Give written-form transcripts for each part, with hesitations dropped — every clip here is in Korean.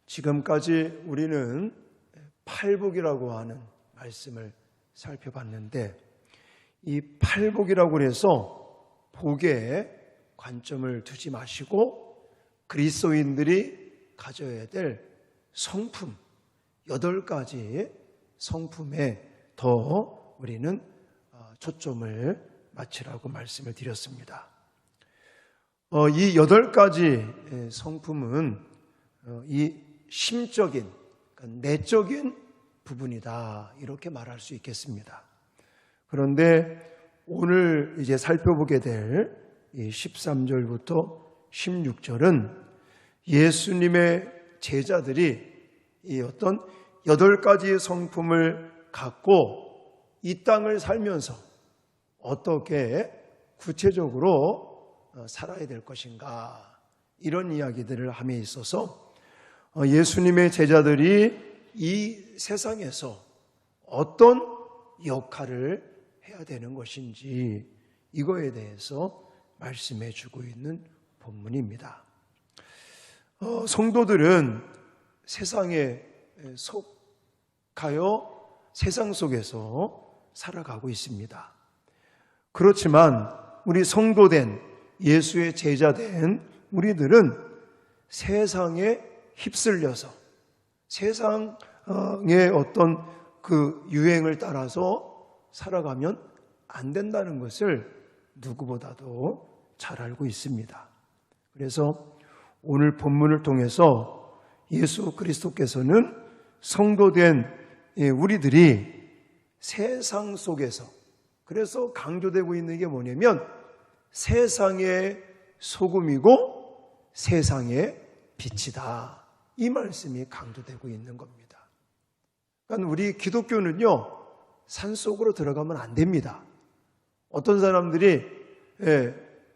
지금까지 우리는 팔복이라고 하는 말씀을 살펴봤는데, 이 팔복이라고 해서 복에 관점을 두지 마시고 그리스도인들이 가져야 될 성품, 8가지 성품에 더 우리는 초점을 맞추라고 말씀을 드렸습니다. 이 8가지 성품은 이 심적인, 그러니까 내적인 부분이다, 이렇게 말할 수 있겠습니다. 그런데 오늘 이제 살펴보게 될 이 13절부터 16절은 예수님의 제자들이 이 어떤 8가지 성품을 갖고 이 땅을 살면서 어떻게 구체적으로 살아야 될 것인가, 이런 이야기들을 함에 있어서 예수님의 제자들이 이 세상에서 어떤 역할을 해야 되는 것인지, 이거에 대해서 말씀해 주고 있는 본문입니다. 성도들은 세상에 속하여 세상 속에서 살아가고 있습니다. 그렇지만 우리 성도된, 예수의 제자된 우리들은 세상에 휩쓸려서 세상의 어떤 그 유행을 따라서 살아가면 안 된다는 것을 누구보다도 잘 알고 있습니다. 그래서 오늘 본문을 통해서 예수 그리스도께서는 성도된 우리들이 세상 속에서, 그래서 강조되고 있는 게 뭐냐면 세상의 소금이고 세상의 빛이다, 이 말씀이 강조되고 있는 겁니다. 그러니까 우리 기독교는요, 산속으로 들어가면 안 됩니다. 어떤 사람들이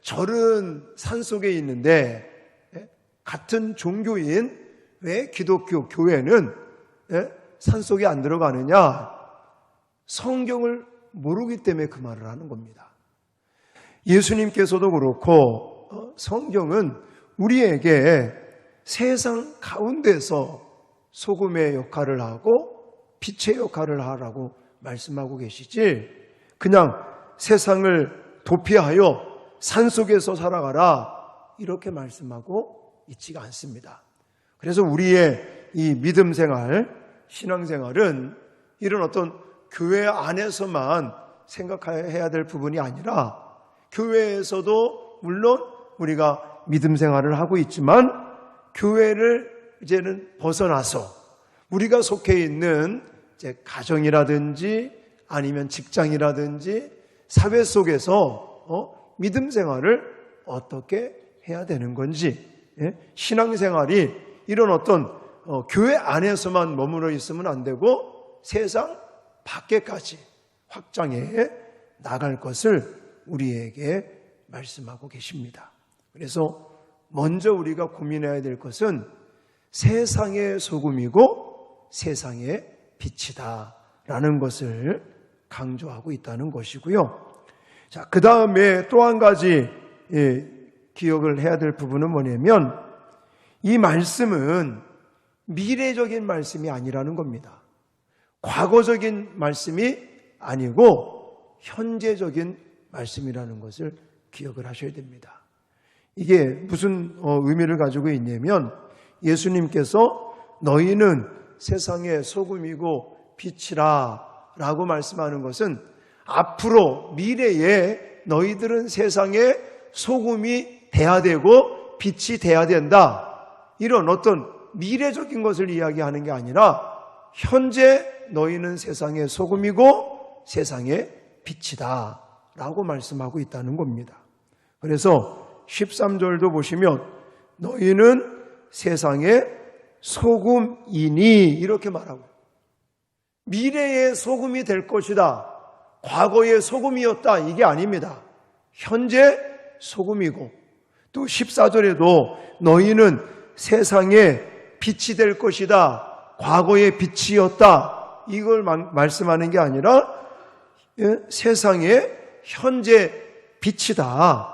절은 산속에 있는데 같은 종교인 왜 기독교 교회는 산속에 안 들어가느냐? 성경을 모르기 때문에 그 말을 하는 겁니다. 예수님께서도 그렇고 성경은 우리에게 세상 가운데서 소금의 역할을 하고 빛의 역할을 하라고 말씀하고 계시지, 그냥 세상을 도피하여 산속에서 살아가라, 이렇게 말씀하고 있지가 않습니다. 그래서 우리의 이 믿음 생활, 신앙 생활은 이런 어떤 교회 안에서만 생각해야 될 부분이 아니라 교회에서도 물론 우리가 믿음 생활을 하고 있지만 교회를 이제는 벗어나서 우리가 속해 있는 이제 가정이라든지 아니면 직장이라든지 사회 속에서 믿음 생활을 어떻게 해야 되는 건지, 신앙생활이 이런 어떤 교회 안에서만 머물러 있으면 안 되고 세상 밖에까지 확장해 나갈 것을 우리에게 말씀하고 계십니다. 그래서 먼저 우리가 고민해야 될 것은 세상의 소금이고 세상의 빛이다 라는 것을 강조하고 있다는 것이고요. 자, 그 다음에 또 한 가지 기억을 해야 될 부분은 뭐냐면 이 말씀은 미래적인 말씀이 아니라는 겁니다. 과거적인 말씀이 아니고 현재적인 말씀이라는 것을 기억을 하셔야 됩니다. 이게 무슨 의미를 가지고 있냐면 예수님께서 너희는 세상의 소금이고 빛이라 라고 말씀하는 것은 앞으로 미래에 너희들은 세상의 소금이 돼야 되고 빛이 돼야 된다, 이런 어떤 미래적인 것을 이야기하는 게 아니라 현재 너희는 세상의 소금이고 세상의 빛이다 라고 말씀하고 있다는 겁니다. 그래서 13절도 보시면 너희는 세상의 소금이니, 이렇게 말하고 미래의 소금이 될 것이다, 과거의 소금이었다, 이게 아닙니다. 현재 소금이고, 또 14절에도 너희는 세상의 빛이 될 것이다, 과거의 빛이었다, 이걸 말씀하는 게 아니라 세상의 현재 빛이다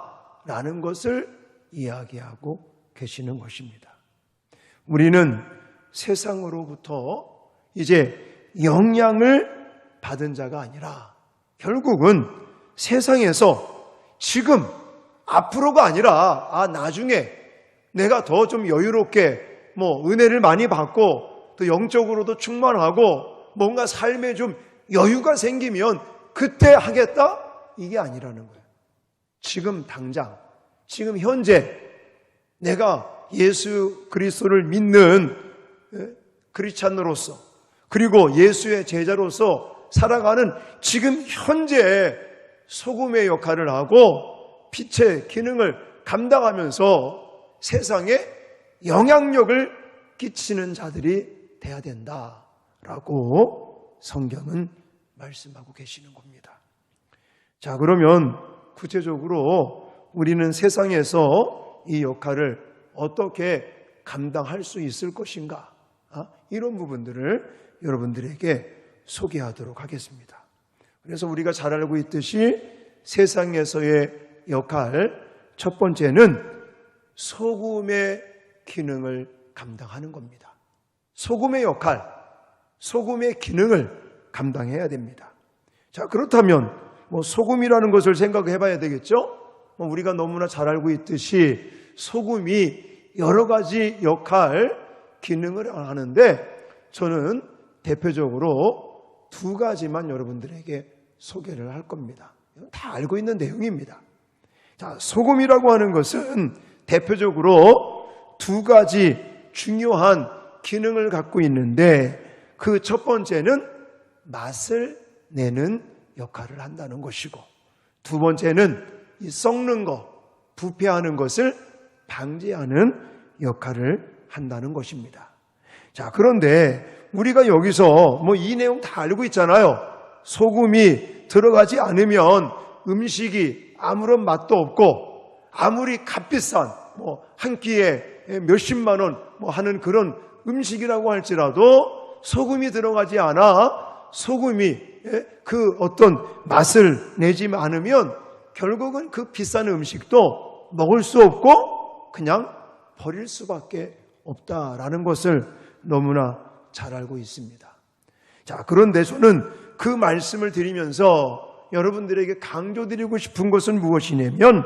라는 것을 이야기하고 계시는 것입니다. 우리는 세상으로부터 이제 영향을 받은 자가 아니라 결국은 세상에서 지금 앞으로가 아니라 나중에 내가 더 좀 여유롭게 은혜를 많이 받고 또 영적으로도 충만하고 뭔가 삶에 좀 여유가 생기면 그때 하겠다? 이게 아니라는 거예요. 지금 당장, 지금 현재 내가 예수 그리스도를 믿는 크리스찬으로서 그리고 예수의 제자로서 살아가는 지금 현재 소금의 역할을 하고 빛의 기능을 감당하면서 세상에 영향력을 끼치는 자들이 돼야 된다라고 성경은 말씀하고 계시는 겁니다. 자, 그러면 구체적으로 우리는 세상에서 이 역할을 어떻게 감당할 수 있을 것인가? 이런 부분들을 여러분들에게 소개하도록 하겠습니다. 그래서 우리가 잘 알고 있듯이 세상에서의 역할, 첫 번째는 소금의 기능을 감당하는 겁니다. 소금의 역할, 소금의 기능을 감당해야 됩니다. 자, 그렇다면 소금이라는 것을 생각해 봐야 되겠죠? 우리가 너무나 잘 알고 있듯이 소금이 여러 가지 역할, 기능을 하는데 저는 대표적으로 두 가지만 여러분들에게 소개를 할 겁니다. 다 알고 있는 내용입니다. 자, 소금이라고 하는 것은 대표적으로 두 가지 중요한 기능을 갖고 있는데 그 첫 번째는 맛을 내는 역할을 한다는 것이고 두 번째는 이 썩는 것, 부패하는 것을 방지하는 역할을 한다는 것입니다. 자, 그런데 우리가 여기서 이 내용 다 알고 있잖아요. 소금이 들어가지 않으면 음식이 아무런 맛도 없고 아무리 값비싼 한 끼에 몇십만 원 하는 그런 음식이라고 할지라도 소금이 들어가지 않아 소금이 그 어떤 맛을 내지 않으면 결국은 그 비싼 음식도 먹을 수 없고 그냥 버릴 수밖에 없다라는 것을 너무나 잘 알고 있습니다. 자, 그런데 저는 그 말씀을 드리면서 여러분들에게 강조드리고 싶은 것은 무엇이냐면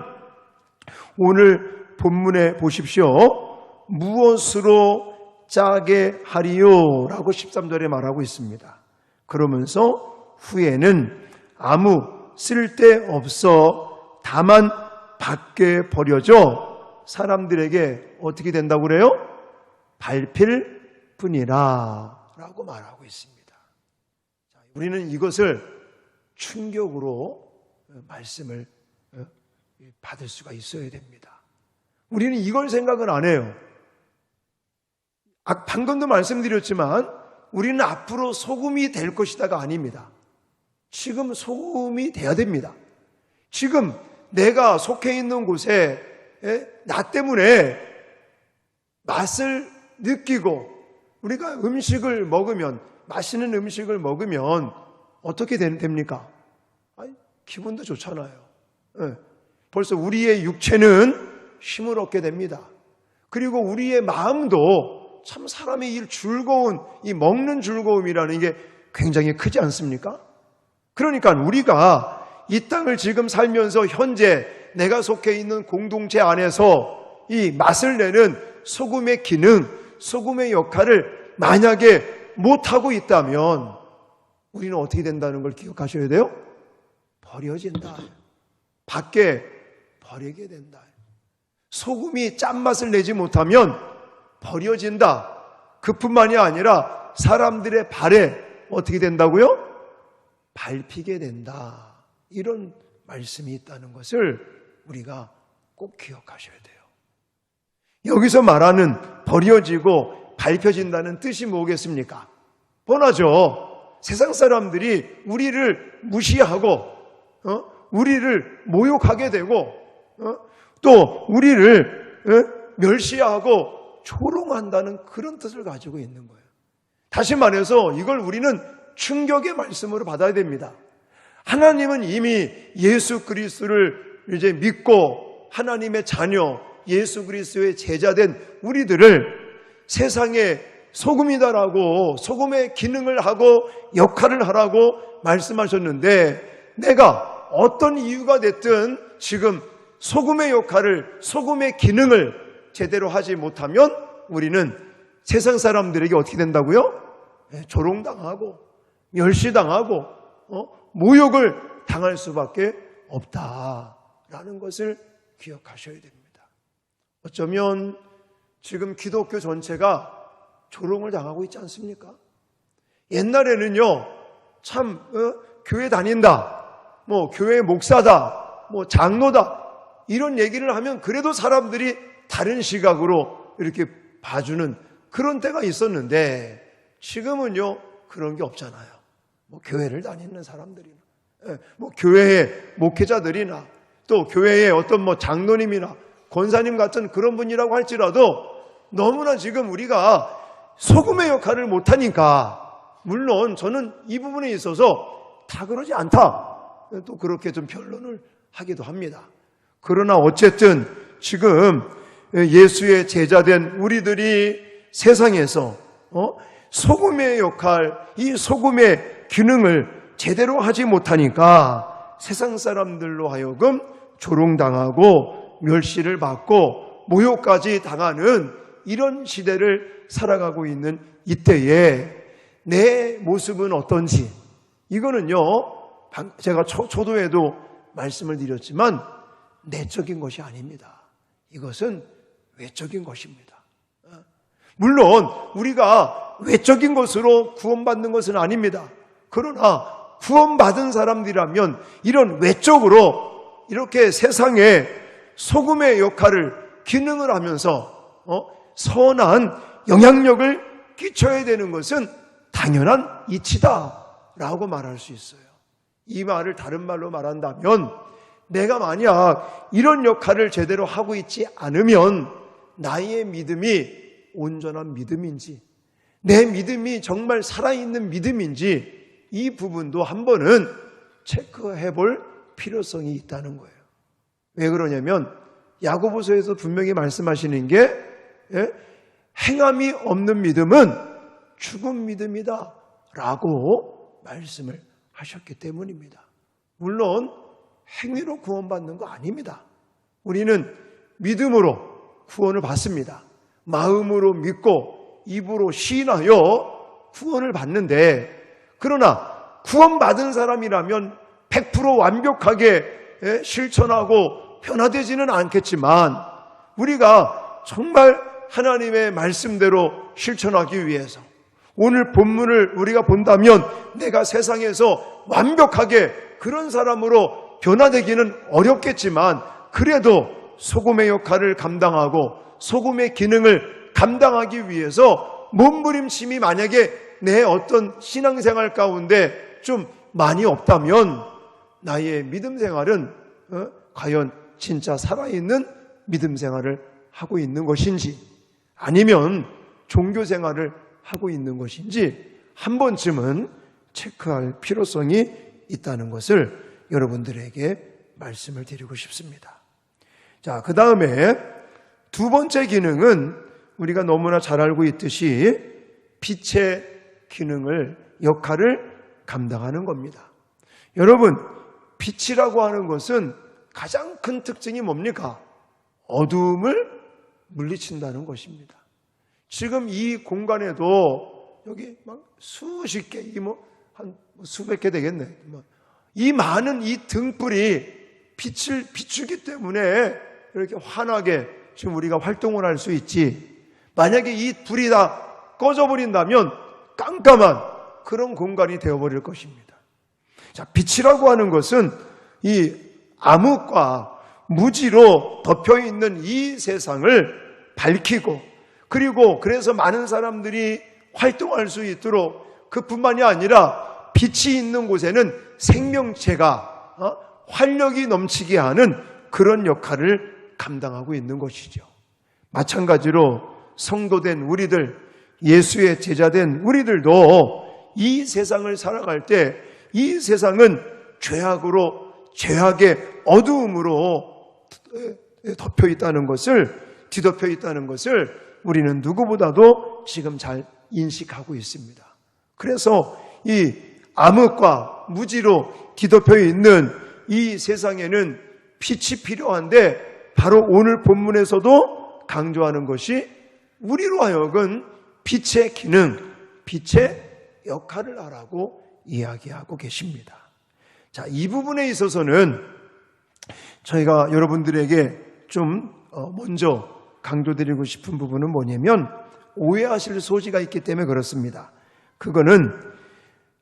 오늘 본문에 보십시오. 무엇으로 짜게 하리요? 라고 13절에 말하고 있습니다. 그러면서 후에는 아무 쓸데없어 다만 밖에 버려져 사람들에게 어떻게 된다고 그래요? 밟힐 뿐이라 라고 말하고 있습니다. 우리는 이것을 충격으로 말씀을 받을 수가 있어야 됩니다. 우리는 이걸 생각은 안 해요. 방금도 말씀드렸지만 우리는 앞으로 소금이 될 것이다가 아닙니다. 지금 소금이 돼야 됩니다. 지금 내가 속해 있는 곳에 나 때문에 맛을 느끼고 우리가 음식을 먹으면 맛있는 음식을 먹으면 어떻게 됩니까? 기분도 좋잖아요. 벌써 우리의 육체는 힘을 얻게 됩니다. 그리고 우리의 마음도 참 사람의 이 즐거운 이 먹는 즐거움이라는 게 굉장히 크지 않습니까? 그러니까 우리가 이 땅을 지금 살면서 현재 내가 속해 있는 공동체 안에서 이 맛을 내는 소금의 기능, 소금의 역할을 만약에 못하고 있다면 우리는 어떻게 된다는 걸 기억하셔야 돼요? 버려진다. 밖에 버리게 된다. 소금이 짠맛을 내지 못하면 버려진다. 그뿐만이 아니라 사람들의 발에 어떻게 된다고요? 밟히게 된다. 이런 말씀이 있다는 것을 우리가 꼭 기억하셔야 돼요. 여기서 말하는 버려지고 밟혀진다는 뜻이 뭐겠습니까? 뻔하죠. 세상 사람들이 우리를 무시하고 우리를 모욕하게 되고 또 우리를 멸시하고 조롱한다는 그런 뜻을 가지고 있는 거예요. 다시 말해서 이걸 우리는 충격의 말씀으로 받아야 됩니다. 하나님은 이미 예수 그리스도를 이제 믿고 하나님의 자녀, 예수 그리스도의 제자된 우리들을 세상에 소금이다라고 소금의 기능을 하고 역할을 하라고 말씀하셨는데 내가 어떤 이유가 됐든 지금 소금의 역할을, 소금의 기능을 제대로 하지 못하면 우리는 세상 사람들에게 어떻게 된다고요? 조롱당하고 멸시당하고 모욕을 당할 수밖에 없다라는 것을 기억하셔야 됩니다. 어쩌면 지금 기독교 전체가 조롱을 당하고 있지 않습니까? 옛날에는요, 참 교회 다닌다, 교회 목사다, 장로다 이런 얘기를 하면 그래도 사람들이 다른 시각으로 이렇게 봐주는 그런 때가 있었는데 지금은요 그런 게 없잖아요. 교회를 다니는 사람들이나 교회의 목회자들이나 또 교회의 어떤 장로님이나 권사님 같은 그런 분이라고 할지라도 너무나 지금 우리가 소금의 역할을 못하니까, 물론 저는 이 부분에 있어서 다 그러지 않다 또 그렇게 좀 변론을 하기도 합니다. 그러나 어쨌든 지금 예수의 제자된 우리들이 세상에서 소금의 역할, 이 소금의 기능을 제대로 하지 못하니까 세상 사람들로 하여금 조롱당하고 멸시를 받고 모욕까지 당하는 이런 시대를 살아가고 있는 이때에 내 모습은 어떤지, 이거는요 제가 초도에도 말씀을 드렸지만 내적인 것이 아닙니다. 이것은 외적인 것입니다. 물론 우리가 외적인 것으로 구원받는 것은 아닙니다. 그러나 구원받은 사람들이라면 이런 외적으로 이렇게 세상에 소금의 역할을, 기능을 하면서 선한 영향력을 끼쳐야 되는 것은 당연한 이치다라고 말할 수 있어요. 이 말을 다른 말로 말한다면 내가 만약 이런 역할을 제대로 하고 있지 않으면 나의 믿음이 온전한 믿음인지, 내 믿음이 정말 살아있는 믿음인지 이 부분도 한 번은 체크해 볼 필요성이 있다는 거예요. 왜 그러냐면 야고보서에서 분명히 말씀하시는 게 행함이 없는 믿음은 죽은 믿음이다 라고 말씀을 하셨기 때문입니다. 물론 행위로 구원받는 거 아닙니다. 우리는 믿음으로 구원을 받습니다. 마음으로 믿고 입으로 시인하여 구원을 받는데, 그러나 구원받은 사람이라면 100% 완벽하게 실천하고 변화되지는 않겠지만 우리가 정말 하나님의 말씀대로 실천하기 위해서 오늘 본문을 우리가 본다면 내가 세상에서 완벽하게 그런 사람으로 변화되기는 어렵겠지만 그래도 소금의 역할을 감당하고 소금의 기능을 감당하기 위해서 몸부림침이 만약에 내 어떤 신앙생활 가운데 좀 많이 없다면 나의 믿음 생활은 과연 진짜 살아있는 믿음 생활을 하고 있는 것인지 아니면 종교 생활을 하고 있는 것인지 한 번쯤은 체크할 필요성이 있다는 것을 여러분들에게 말씀을 드리고 싶습니다. 자, 그 다음에 두 번째 기능은 우리가 너무나 잘 알고 있듯이 빛의 기능을, 역할을 감당하는 겁니다. 여러분, 빛이라고 하는 것은 가장 큰 특징이 뭡니까? 어두움을 물리친다는 것입니다. 지금 이 공간에도 여기 막 수십 개, 한 수백 개 되겠네. 이 많은 이 등불이 빛을 비추기 때문에 이렇게 환하게 지금 우리가 활동을 할 수 있지. 만약에 이 불이 다 꺼져버린다면 깜깜한 그런 공간이 되어버릴 것입니다. 자, 빛이라고 하는 것은 이 암흑과 무지로 덮여있는 이 세상을 밝히고 그리고 그래서 많은 사람들이 활동할 수 있도록 그뿐만이 아니라 빛이 있는 곳에는 생명체가 활력이 넘치게 하는 그런 역할을 감당하고 있는 것이죠. 마찬가지로 성도된 우리들, 예수의 제자된 우리들도 이 세상을 살아갈 때 이 세상은 죄악으로, 죄악의 어두움으로 덮여 있다는 것을, 뒤덮여 있다는 것을 우리는 누구보다도 지금 잘 인식하고 있습니다. 그래서 이 암흑과 무지로 뒤덮여 있는 이 세상에는 빛이 필요한데 바로 오늘 본문에서도 강조하는 것이 우리로 하여금 빛의 기능, 빛의 역할을 하라고 이야기하고 계십니다. 자, 이 부분에 있어서는 저희가 여러분들에게 좀 먼저 강조드리고 싶은 부분은 뭐냐면 오해하실 소지가 있기 때문에 그렇습니다. 그거는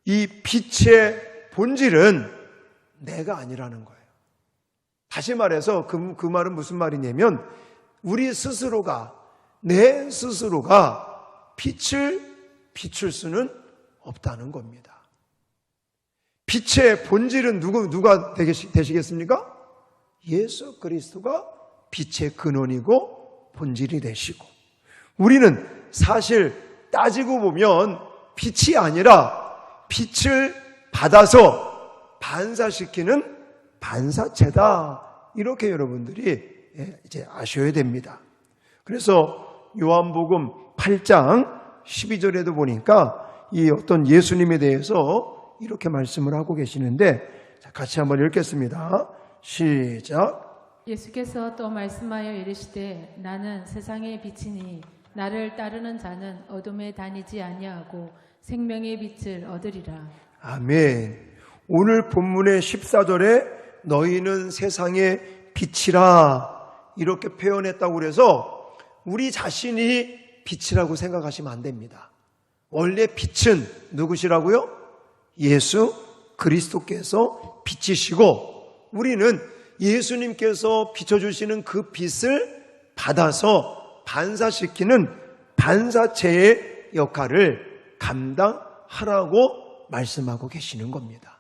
이 빛의 본질은 내가 아니라는 거예요. 다시 말해서 그 말은 무슨 말이냐면 우리 스스로가 내 스스로가 빛을 비출 수는 없다는 겁니다. 빛의 본질은 누가 되시겠습니까? 예수 그리스도가 빛의 근원이고 본질이 되시고 우리는 사실 따지고 보면 빛이 아니라 빛을 받아서 반사시키는 반사체다. 이렇게 여러분들이 이제 아셔야 됩니다. 그래서 요한복음 8장 12절에도 보니까 이 어떤 예수님에 대해서 이렇게 말씀을 하고 계시는데 같이 한번 읽겠습니다. 시작. 예수께서 또 말씀하여 이르시되 나는 세상의 빛이니 나를 따르는 자는 어둠에 다니지 아니하고 생명의 빛을 얻으리라. 아멘. 오늘 본문의 14절에 너희는 세상의 빛이라 이렇게 표현했다고 그래서 우리 자신이 빛이라고 생각하시면 안 됩니다. 원래 빛은 누구시라고요? 예수 그리스도께서 빛이시고 우리는 예수님께서 비춰주시는 그 빛을 받아서 반사시키는 반사체의 역할을 감당하라고 말씀하고 계시는 겁니다.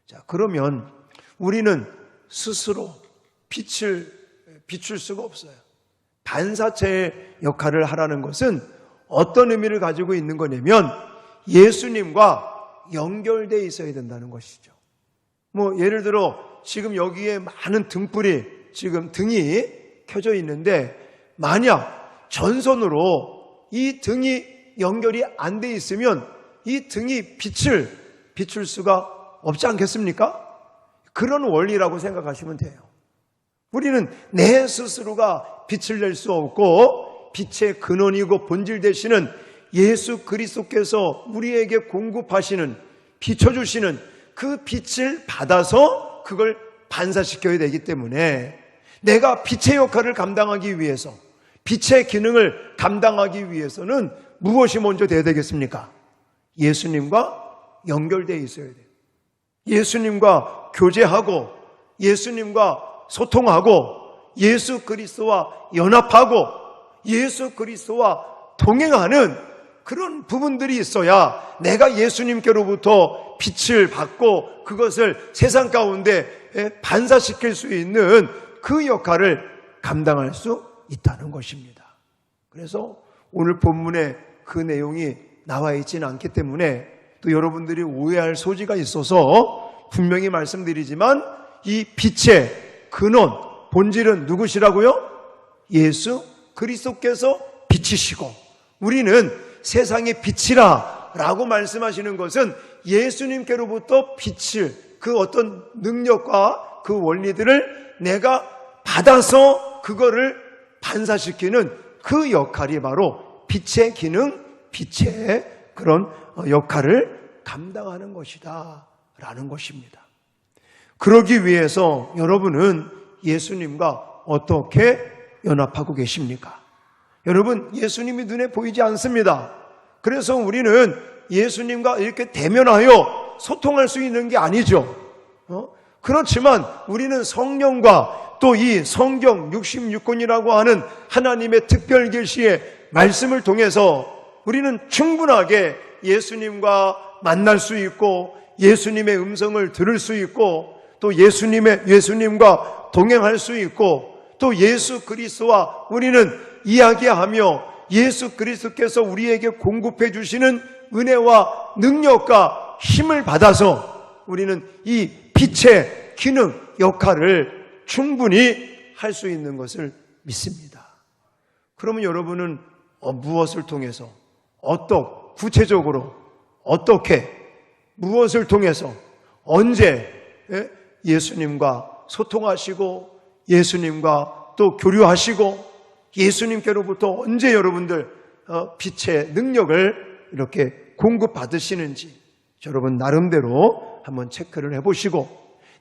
자, 그러면 우리는 스스로 빛을 비출 수가 없어요. 반사체의 역할을 하라는 것은 어떤 의미를 가지고 있는 거냐면 예수님과 연결되어 있어야 된다는 것이죠. 예를 들어 지금 여기에 많은 등불이 지금 등이 켜져 있는데 만약 전선으로 이 등이 연결이 안 돼 있으면 이 등이 빛을 비출 수가 없지 않겠습니까? 그런 원리라고 생각하시면 돼요. 우리는 내 스스로가 빛을 낼 수 없고 빛의 근원이고 본질 되시는 예수 그리스도께서 우리에게 공급하시는 비춰주시는 그 빛을 받아서 그걸 반사시켜야 되기 때문에 내가 빛의 역할을 감당하기 위해서 빛의 기능을 감당하기 위해서는 무엇이 먼저 돼야 되겠습니까? 예수님과 연결되어 있어야 돼요. 예수님과 교제하고 예수님과 소통하고 예수 그리스도와 연합하고 예수 그리스도와 동행하는 그런 부분들이 있어야 내가 예수님께로부터 빛을 받고 그것을 세상 가운데 반사시킬 수 있는 그 역할을 감당할 수 있다는 것입니다. 그래서 오늘 본문에 그 내용이 나와 있지는 않기 때문에 또 여러분들이 오해할 소지가 있어서 분명히 말씀드리지만 이 빛의 근원, 본질은 누구시라고요? 예수 그리스도께서 빛이시고 우리는 세상의 빛이라 라고 말씀하시는 것은 예수님께로부터 빛을 그 어떤 능력과 그 원리들을 내가 받아서 그거를 반사시키는 그 역할이 바로 빛의 기능, 빛의 그런 역할을 감당하는 것이다 라는 것입니다. 그러기 위해서 여러분은 예수님과 어떻게 연합하고 계십니까? 여러분, 예수님이 눈에 보이지 않습니다. 그래서 우리는 예수님과 이렇게 대면하여 소통할 수 있는 게 아니죠. 그렇지만 우리는 성령과 또 이 성경 66권이라고 하는 하나님의 특별 계시의 말씀을 통해서 우리는 충분하게 예수님과 만날 수 있고 예수님의 음성을 들을 수 있고 또 예수님과 동행할 수 있고 또 예수 그리스도와 우리는 이야기하며 예수 그리스도께서 우리에게 공급해 주시는 은혜와 능력과 힘을 받아서 우리는 이 빛의 기능, 역할을 충분히 할 수 있는 것을 믿습니다. 그러면 여러분은 무엇을 통해서 구체적으로 어떻게, 무엇을 통해서, 언제 예수님과 소통하시고 예수님과 또 교류하시고 예수님께로부터 언제 여러분들 빛의 능력을 이렇게 공급받으시는지 여러분 나름대로 한번 체크를 해보시고,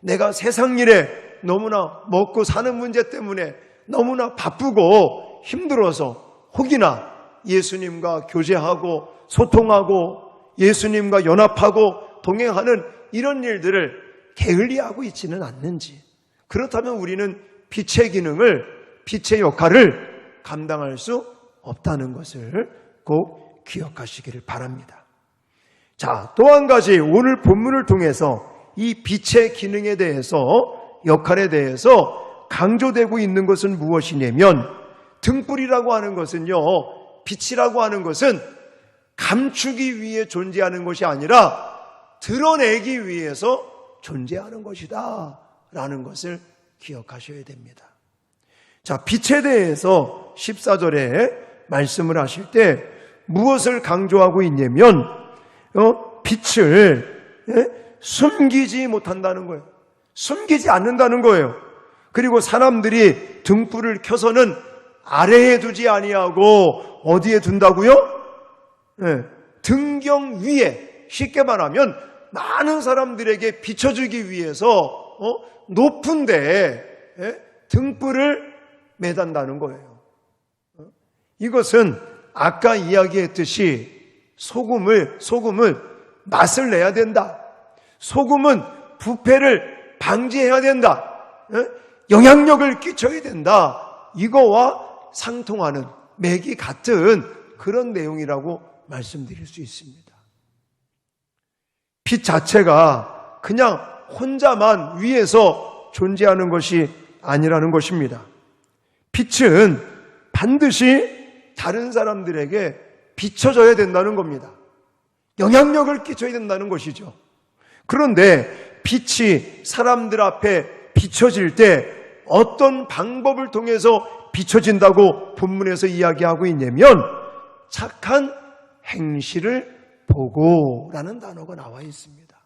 내가 세상 일에 너무나 먹고 사는 문제 때문에 너무나 바쁘고 힘들어서 혹이나 예수님과 교제하고 소통하고 예수님과 연합하고 동행하는 이런 일들을 게을리하고 있지는 않는지, 그렇다면 우리는 빛의 기능을, 빛의 역할을 감당할 수 없다는 것을 꼭 기억하시기를 바랍니다. 자, 또 한 가지 오늘 본문을 통해서 이 빛의 기능에 대해서, 역할에 대해서 강조되고 있는 것은 무엇이냐면, 등불이라고 하는 것은요, 빛이라고 하는 것은 감추기 위해 존재하는 것이 아니라 드러내기 위해서 존재하는 것이다 라는 것을 기억하셔야 됩니다. 자, 빛에 대해서 14절에 말씀을 하실 때 무엇을 강조하고 있냐면 빛을 숨기지 못한다는 거예요. 숨기지 않는다는 거예요. 그리고 사람들이 등불을 켜서는 아래에 두지 아니하고 어디에 둔다고요? 등경 위에, 쉽게 말하면 많은 사람들에게 비춰주기 위해서 높은 데에 등불을 매단다는 거예요. 이것은 아까 이야기했듯이 소금은 맛을 내야 된다. 소금은 부패를 방지해야 된다. 영향력을 끼쳐야 된다. 이거와 상통하는, 맥이 같은 그런 내용이라고 말씀드릴 수 있습니다. 빛 자체가 그냥 혼자만 위에서 존재하는 것이 아니라는 것입니다. 빛은 반드시 다른 사람들에게 비춰져야 된다는 겁니다. 영향력을 끼쳐야 된다는 것이죠. 그런데 빛이 사람들 앞에 비춰질 때 어떤 방법을 통해서 비춰진다고 본문에서 이야기하고 있냐면, 착한 행실을 보고라는 단어가 나와 있습니다.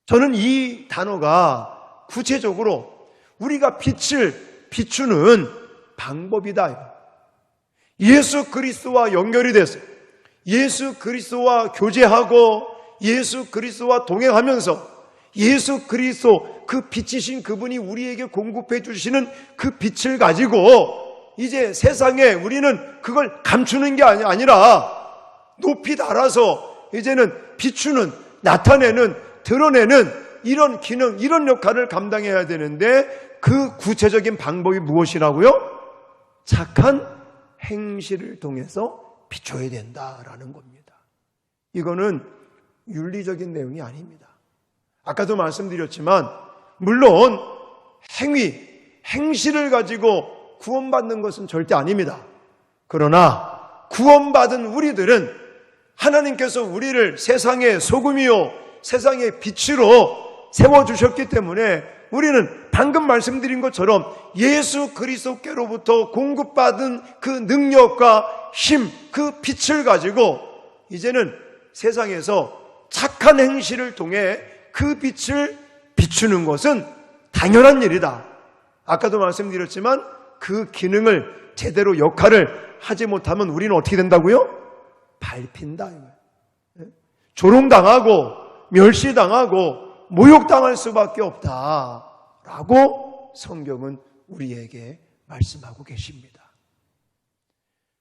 저는 이 단어가 구체적으로 우리가 빛을 비추는 방법이다. 예수 그리스도와 연결이 돼서 예수 그리스도와 교제하고 예수 그리스도와 동행하면서 예수 그리스도, 그 빛이신 그분이 우리에게 공급해 주시는 그 빛을 가지고 이제 세상에 우리는 그걸 감추는 게 아니라 높이 달아서 이제는 비추는, 나타내는, 드러내는 이런 기능, 이런 역할을 감당해야 되는데, 그 구체적인 방법이 무엇이라고요? 착한 행실을 통해서 비춰야 된다라는 겁니다. 이거는 윤리적인 내용이 아닙니다. 아까도 말씀드렸지만 물론 행실을 가지고 구원받는 것은 절대 아닙니다. 그러나 구원받은 우리들은 하나님께서 우리를 세상의 소금이요 세상의 빛으로 세워주셨기 때문에 우리는 방금 말씀드린 것처럼 예수 그리스도께로부터 공급받은 그 능력과 힘, 그 빛을 가지고 이제는 세상에서 착한 행실을 통해 그 빛을 비추는 것은 당연한 일이다. 아까도 말씀드렸지만 그 기능을 제대로 역할을 하지 못하면 우리는 어떻게 된다고요? 밟힌다. 조롱당하고 멸시당하고 모욕당할 수밖에 없다라고 성경은 우리에게 말씀하고 계십니다.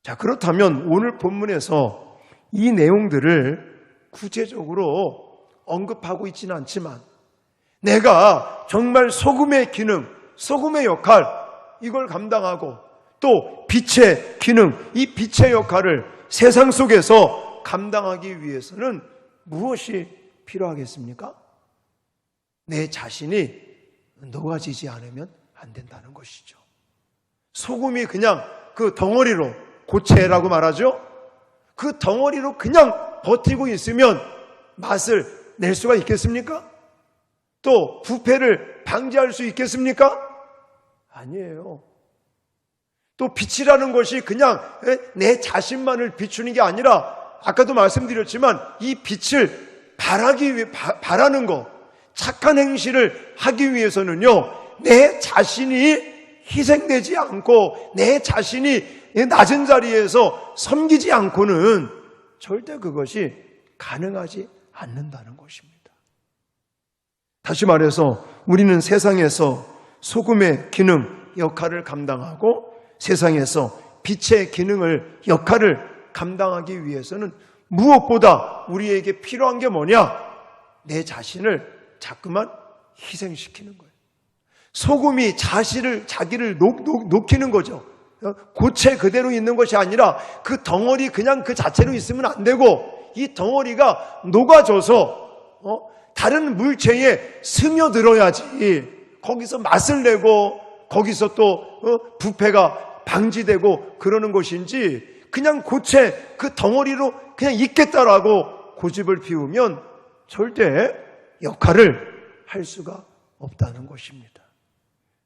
자, 그렇다면 오늘 본문에서 이 내용들을 구체적으로 언급하고 있지는 않지만 내가 정말 소금의 기능, 소금의 역할, 이걸 감당하고 또 빛의 기능, 이 빛의 역할을 세상 속에서 감당하기 위해서는 무엇이 필요하겠습니까? 내 자신이 녹아지지 않으면 안 된다는 것이죠. 소금이 그냥 그 덩어리로, 고체라고 말하죠. 그 덩어리로 그냥 버티고 있으면 맛을 낼 수가 있겠습니까? 또 부패를 방지할 수 있겠습니까? 아니에요. 또 빛이라는 것이 그냥 내 자신만을 비추는 게 아니라 아까도 말씀드렸지만 이 빛을 바라는 거, 착한 행실을 하기 위해서는요, 내 자신이 희생되지 않고 내 자신이 낮은 자리에서 섬기지 않고는 절대 그것이 가능하지 않는다는 것입니다. 다시 말해서 우리는 세상에서 소금의 기능, 역할을 감당하고 세상에서 빛의 역할을 감당하기 위해서는 무엇보다 우리에게 필요한 게 뭐냐? 내 자신을 자꾸만 희생시키는 거예요. 소금이 자기를 녹이는 거죠. 고체 그대로 있는 것이 아니라 그 덩어리 그냥 그 자체로 있으면 안 되고 이 덩어리가 녹아져서 다른 물체에 스며들어야지 거기서 맛을 내고 거기서 또 부패가 방지되고 그러는 것인지 그냥 고체 그 덩어리로 그냥 있겠다라고 고집을 피우면 절대 역할을 할 수가 없다는 것입니다.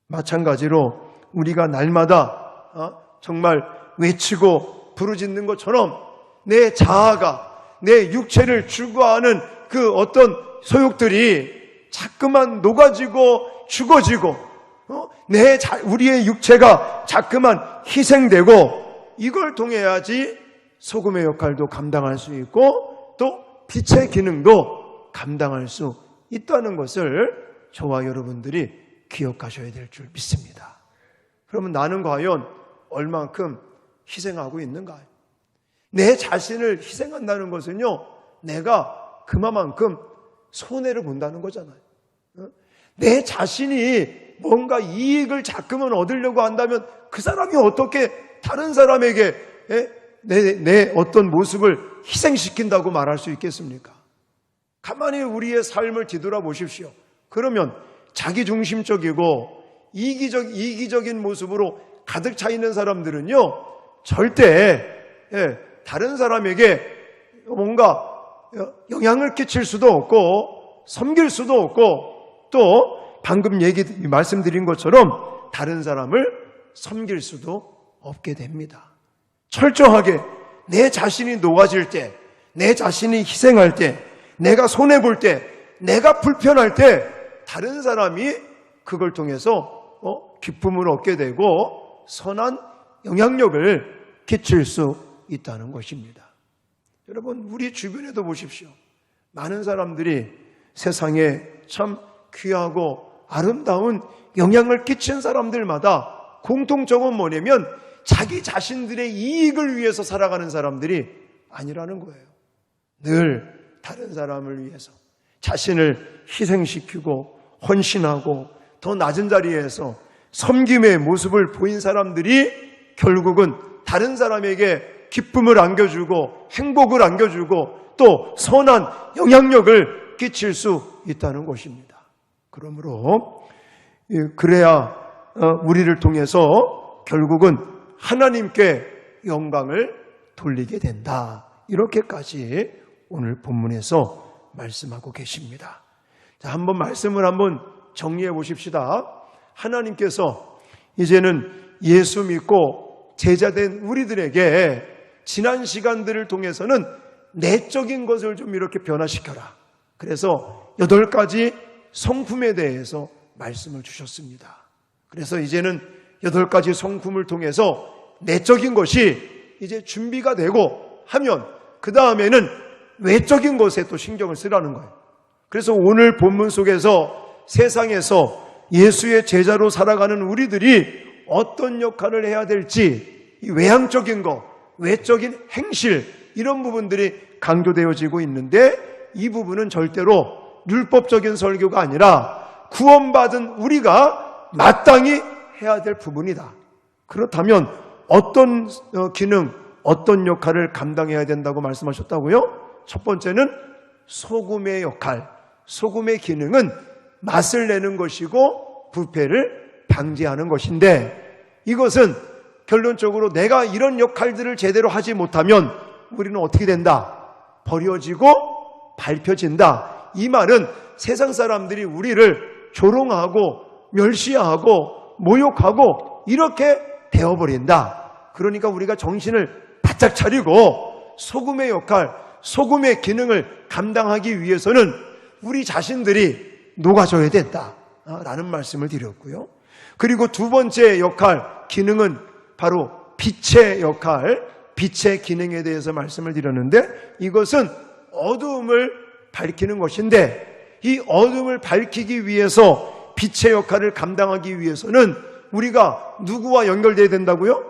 마찬가지로 우리가 날마다 정말 외치고 부르짖는 것처럼 내 자아가 내 육체를 추구하는 그 어떤 소욕들이 자꾸만 녹아지고 죽어지고 우리의 육체가 자꾸만 희생되고 이걸 통해야지 소금의 역할도 감당할 수 있고 또 빛의 기능도 감당할 수 있다는 것을 저와 여러분들이 기억하셔야 될 줄 믿습니다. 그러면 나는 과연 얼만큼 희생하고 있는가? 내 자신을 희생한다는 것은요, 내가 그만큼 손해를 본다는 거잖아요. 내 자신이 뭔가 이익을 자꾸만 얻으려고 한다면 그 사람이 어떻게 다른 사람에게 내 어떤 모습을 희생시킨다고 말할 수 있겠습니까? 가만히 우리의 삶을 뒤돌아보십시오. 그러면 자기중심적이고 이기적인 모습으로 가득 차 있는 사람들은요, 절대 다른 사람에게 뭔가 영향을 끼칠 수도 없고 섬길 수도 없고 또 방금 말씀드린 것처럼 다른 사람을 섬길 수도 없게 됩니다. 철저하게 내 자신이 녹아질 때, 내 자신이 희생할 때, 내가 손해볼 때, 내가 불편할 때 다른 사람이 그걸 통해서 기쁨을 얻게 되고 선한 영향력을 끼칠 수 있다는 것입니다. 여러분, 우리 주변에도 보십시오. 많은 사람들이 세상에 참 귀하고 아름다운 영향을 끼친 사람들마다 공통점은 뭐냐면 자기 자신들의 이익을 위해서 살아가는 사람들이 아니라는 거예요. 늘 다른 사람을 위해서 자신을 희생시키고 헌신하고 더 낮은 자리에서 섬김의 모습을 보인 사람들이 결국은 다른 사람에게 기쁨을 안겨주고 행복을 안겨주고 또 선한 영향력을 끼칠 수 있다는 것입니다. 그러므로 그래야 우리를 통해서 결국은 하나님께 영광을 돌리게 된다. 이렇게까지 오늘 본문에서 말씀하고 계십니다. 자, 한번 말씀을 한번 정리해 보십시다. 하나님께서 이제는 예수 믿고 제자된 우리들에게 지난 시간들을 통해서는 내적인 것을 좀 이렇게 변화시켜라. 그래서 8가지 성품에 대해서 말씀을 주셨습니다. 그래서 이제는 8가지 성품을 통해서 내적인 것이 이제 준비가 되고 하면 그 다음에는 외적인 것에 또 신경을 쓰라는 거예요. 그래서 오늘 본문 속에서 세상에서 예수의 제자로 살아가는 우리들이 어떤 역할을 해야 될지 이 외향적인 것, 외적인 행실 이런 부분들이 강조되어지고 있는데 이 부분은 절대로 율법적인 설교가 아니라 구원받은 우리가 마땅히 해야 될 부분이다. 그렇다면 어떤 기능, 어떤 역할을 감당해야 된다고 말씀하셨다고요? 첫 번째는 소금의 역할, 소금의 기능은 맛을 내는 것이고 부패를 방지하는 것인데 이것은 결론적으로 내가 이런 역할들을 제대로 하지 못하면 우리는 어떻게 된다? 버려지고 밟혀진다. 이 말은 세상 사람들이 우리를 조롱하고 멸시하고 모욕하고 이렇게 되어버린다. 그러니까 우리가 정신을 바짝 차리고 소금의 역할, 소금의 기능을 감당하기 위해서는 우리 자신들이 녹아져야 된다라는 말씀을 드렸고요. 그리고 두 번째 역할, 기능은 바로 빛의 역할, 빛의 기능에 대해서 말씀을 드렸는데, 이것은 어두움을 밝히는 것인데, 이 어둠을 밝히기 위해서 빛의 역할을 감당하기 위해서는 우리가 누구와 연결되어야 된다고요?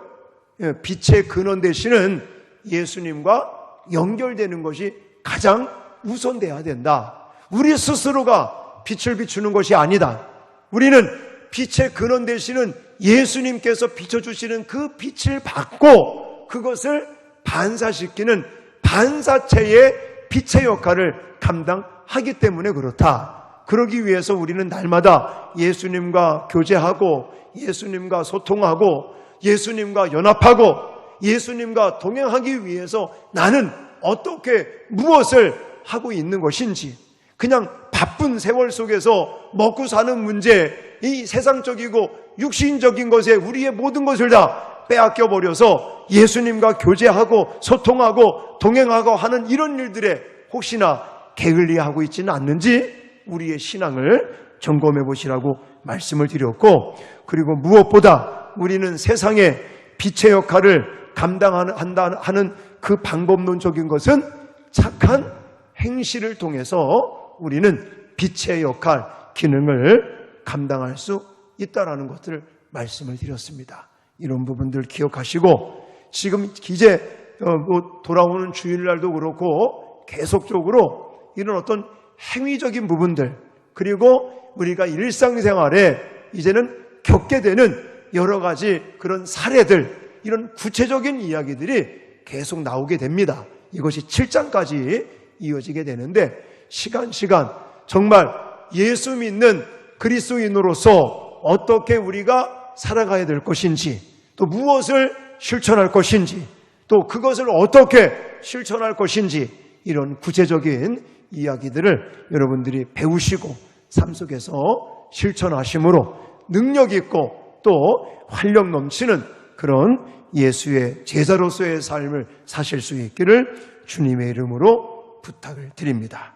빛의 근원 되시는 예수님과 연결되는 것이 가장 우선돼야 된다. 우리 스스로가 빛을 비추는 것이 아니다. 우리는 빛의 근원 되시는 예수님께서 비춰주시는 그 빛을 받고 그것을 반사시키는 반사체의 빛의 역할을 감당하기 때문에 그렇다. 그러기 위해서 우리는 날마다 예수님과 교제하고 예수님과 소통하고 예수님과 연합하고 예수님과 동행하기 위해서 나는 어떻게 무엇을 하고 있는 것인지, 그냥 바쁜 세월 속에서 먹고 사는 문제, 이 세상적이고 육신적인 것에 우리의 모든 것을 다 빼앗겨 버려서 예수님과 교제하고 소통하고 동행하고 하는 이런 일들에 혹시나 게을리하고 있지는 않는지 우리의 신앙을 점검해 보시라고 말씀을 드렸고, 그리고 무엇보다 우리는 세상에 빛의 역할을 감당한다 하는 그 방법론적인 것은 착한 행실을 통해서 우리는 빛의 역할, 기능을 감당할 수 있다라는 것을 말씀을 드렸습니다. 이런 부분들 기억하시고, 지금 이제 돌아오는 주일날도 그렇고 계속적으로 이런 어떤 행위적인 부분들, 그리고 우리가 일상생활에 이제는 겪게 되는 여러 가지 그런 사례들, 이런 구체적인 이야기들이 계속 나오게 됩니다. 이것이 7장까지 이어지게 되는데, 시간 정말 예수 믿는 그리스도인으로서 어떻게 우리가 살아가야 될 것인지, 또 무엇을 실천할 것인지, 또 그것을 어떻게 실천할 것인지, 이런 구체적인 이야기들을 여러분들이 배우시고 삶 속에서 실천하심으로 능력 있고 또 활력 넘치는 그런 예수의 제자로서의 삶을 사실 수 있기를 주님의 이름으로 부탁을 드립니다.